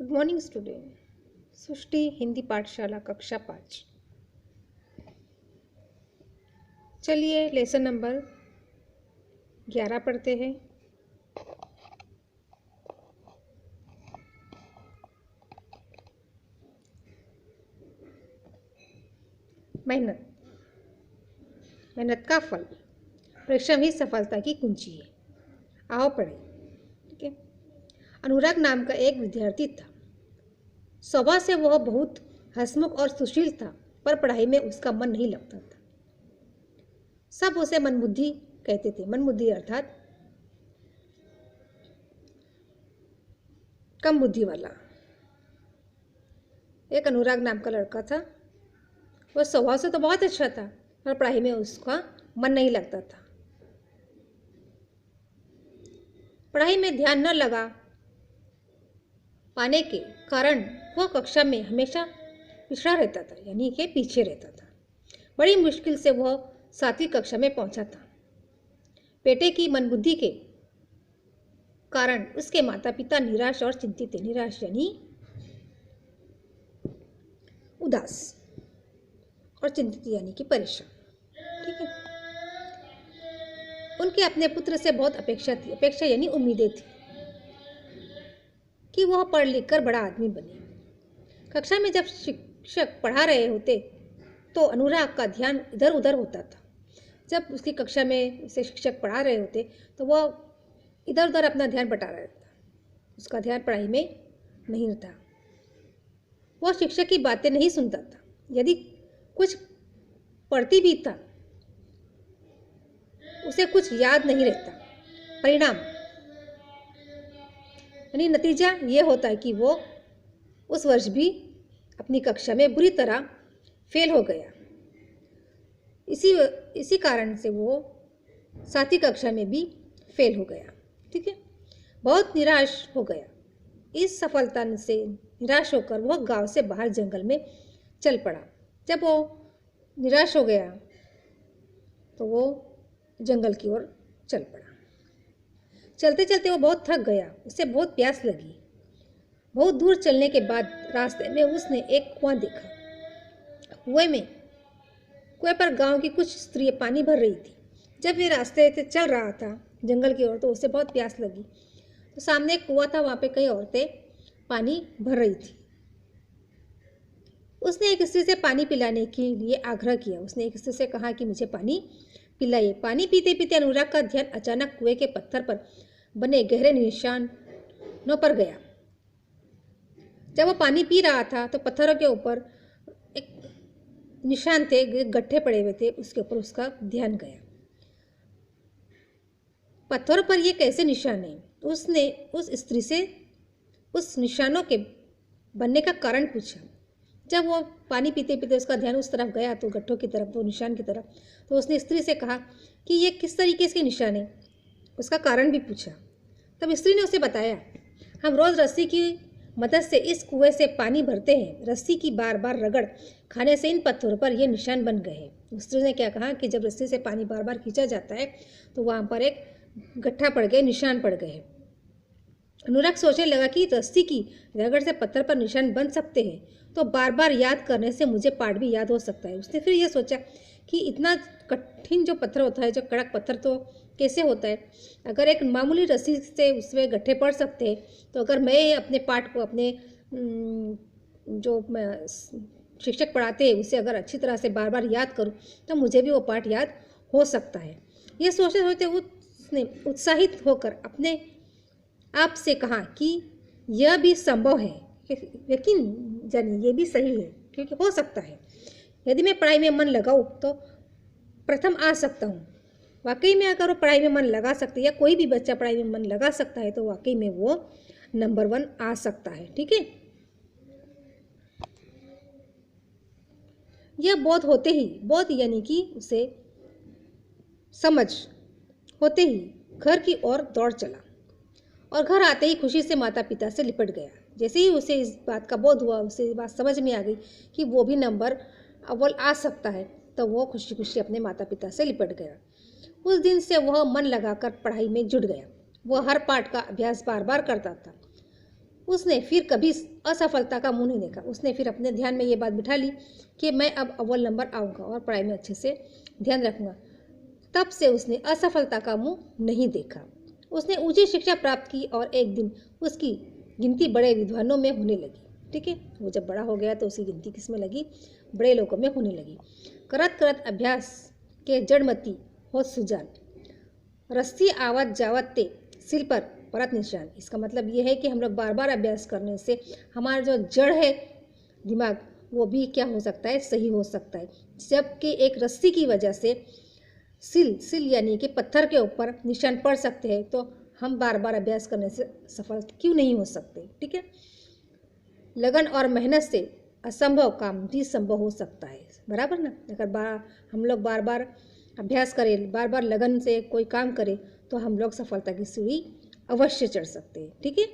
Good morning student. Srishti Hindi Pathshala कक्षा 5। चलिए lesson number 11 पढ़ते हैं। मेहनत, मेहनत का फल, परिश्रम ही सफलता की कुंजी है। आओ पढ़े। ठीक है। अनुराग नाम का एक विद्यार्थी था। स्वभाव से वह बहुत हंसमुख और सुशील था, पर पढ़ाई में उसका मन नहीं लगता था। सब उसे मनबुद्धि कहते थे। मनबुद्धि अर्थात कम बुद्धि वाला। एक अनुराग नाम का लड़का था। वह स्वभाव से तो बहुत अच्छा था, पर पढ़ाई में उसका मन नहीं लगता था। पढ़ाई में ध्यान न लगा पाने के कारण वह कक्षा में हमेशा पिछड़ा रहता था, यानी कि पीछे रहता था। बड़ी मुश्किल से वह 7वीं कक्षा में पहुंचा था। बेटे की मनबुद्धि के कारण उसके माता पिता निराश और चिंतित थे। निराश यानी उदास, और चिंतित यानी कि परेशान। ठीक है। उनके अपने पुत्र से बहुत अपेक्षा थी। अपेक्षा यानी उम्मीदें थी कि वह पढ़ लिख कर बड़ा आदमी बने। कक्षा में जब शिक्षक पढ़ा रहे होते तो अनुराग का ध्यान इधर उधर होता था। जब उसकी कक्षा में उसे शिक्षक पढ़ा रहे होते तो वह इधर उधर अपना ध्यान बटा रहा था। उसका ध्यान पढ़ाई में नहीं था। वह शिक्षक की बातें नहीं सुनता था। यदि कुछ पढ़ती भी था उसे कुछ याद नहीं रहता। परिणाम यानी नतीजा ये होता है कि वो उस वर्ष भी अपनी कक्षा में बुरी तरह फेल हो गया। इसी कारण से वो 7वीं कक्षा में भी फेल हो गया। ठीक है। बहुत निराश हो गया। इस सफलता से निराश होकर वह गांव से बाहर जंगल में चल पड़ा। जब वो निराश हो गया तो वो जंगल की ओर चल पड़ा। चलते चलते वो बहुत थक गया। उसे बहुत प्यास लगी। बहुत दूर चलने के बाद रास्ते में उसने एक कुआं देखा। कुएं पर गांव की कुछ स्त्रियां पानी भर रही थी। जब वे रास्ते से चल रहा था जंगल की ओर तो उसे बहुत प्यास लगी। तो सामने एक कुआं था, वहां पे कई औरतें पानी भर रही थी। उसने एक स्त्री से पानी पिलाने के लिए आग्रह किया। उसने एक स्त्री से कहा कि मुझे पानी पिलाइए। पानी पीते पीते अनुराग का ध्यान अचानक कुएं के पत्थर पर बने गहरे निशानों पर गया। जब वो पानी पी रहा था तो पत्थरों के ऊपर एक निशान थे, गड्ढे पड़े हुए थे, उसके ऊपर उसका ध्यान गया। पत्थरों पर ये कैसे निशान है? उसने उस स्त्री से उस निशानों के बनने का कारण पूछा। जब वो पानी पीते पीते उसका ध्यान उस तरफ गया तो गड्ढों की तरफ, वो निशान की तरफ, तो उसने स्त्री से कहा कि ये किस तरीके के निशान है, उसका कारण भी पूछा। तब स्त्री ने उसे बताया, हम रोज रस्सी की मदद से इस कुएं से पानी भरते हैं। रस्सी की बार बार रगड़ खाने से इन पत्थरों पर ये निशान बन गए हैं। स्त्री ने क्या कहा कि जब रस्सी से पानी बार बार खींचा जाता है तो वहाँ पर एक गड्ढा पड़ गए, निशान पड़ गए। अनुराग सोचने लगा कि रस्सी की रगड़ से पत्थर पर निशान बन सकते हैं तो बार बार याद करने से मुझे पाठ भी याद हो सकता है। उसने फिर यह सोचा कि इतना कठिन जो पत्थर होता है, जो कड़क पत्थर, तो कैसे होता है? अगर एक मामूली रस्सी से उसमें गड्ढे पड़ सकते हैं तो अगर मैं अपने पाठ को, अपने जो शिक्षक पढ़ाते हैं उसे अगर अच्छी तरह से बार बार याद करूं तो मुझे भी वो पाठ याद हो सकता है। ये सोचते सोचते उसने उत्साहित होकर अपने आप से कहा कि यह भी संभव है, यकीन जानिए ये भी सही है, क्योंकि हो सकता है यदि मैं पढ़ाई में मन लगाऊं तो प्रथम आ सकता हूँ। वाकई में अगर वो पढ़ाई में मन लगा सकते या कोई भी बच्चा पढ़ाई में मन लगा सकता है तो वाकई में वो नंबर 1 आ सकता है। ठीक है। यह बोध होते ही, बोध यानी कि उसे समझ होते ही घर की ओर दौड़ चला और घर आते ही खुशी से माता पिता से लिपट गया। जैसे ही उसे इस बात का बोध हुआ, उसे ये बात समझ में आ गई कि वो भी नंबर अव्वल आ सकता है, तो वो खुशी खुशी अपने माता पिता से लिपट गया। उस दिन से वह मन लगाकर पढ़ाई में जुट गया। वह हर पाठ का अभ्यास बार बार करता था। उसने फिर कभी असफलता का मुंह नहीं देखा। उसने फिर अपने ध्यान में ये बात बिठा ली कि मैं अब अव्वल नंबर आऊँगा और पढ़ाई में अच्छे से ध्यान रखूँगा। तब से उसने असफलता का मुंह नहीं देखा। उसने ऊंची शिक्षा प्राप्त की और एक दिन उसकी गिनती बड़े विद्वानों में होने लगी। ठीक है, वो जब बड़ा हो गया तो उसकी गिनती किसमें लगी? बड़े लोगों में होने लगी। करत करत अभ्यास के जड़मती हो सुजान, रस्सी आवत जावत ते सिल पर परत निशान। इसका मतलब ये है कि हम लोग बार बार अभ्यास करने से हमारा जो जड़ है दिमाग, वो भी क्या हो सकता है? सही हो सकता है। जबकि एक रस्सी की वजह से सिल यानी कि पत्थर के ऊपर निशान पड़ सकते हैं, तो हम बार बार अभ्यास करने से सफल क्यों नहीं हो सकते? ठीक है, लगन और मेहनत से असंभव काम भी संभव हो सकता है, बराबर ना? अगर हम लोग बार बार अभ्यास करें, बार बार लगन से कोई काम करें, तो हम लोग सफलता की सीढ़ी अवश्य चढ़ सकते हैं। ठीक है।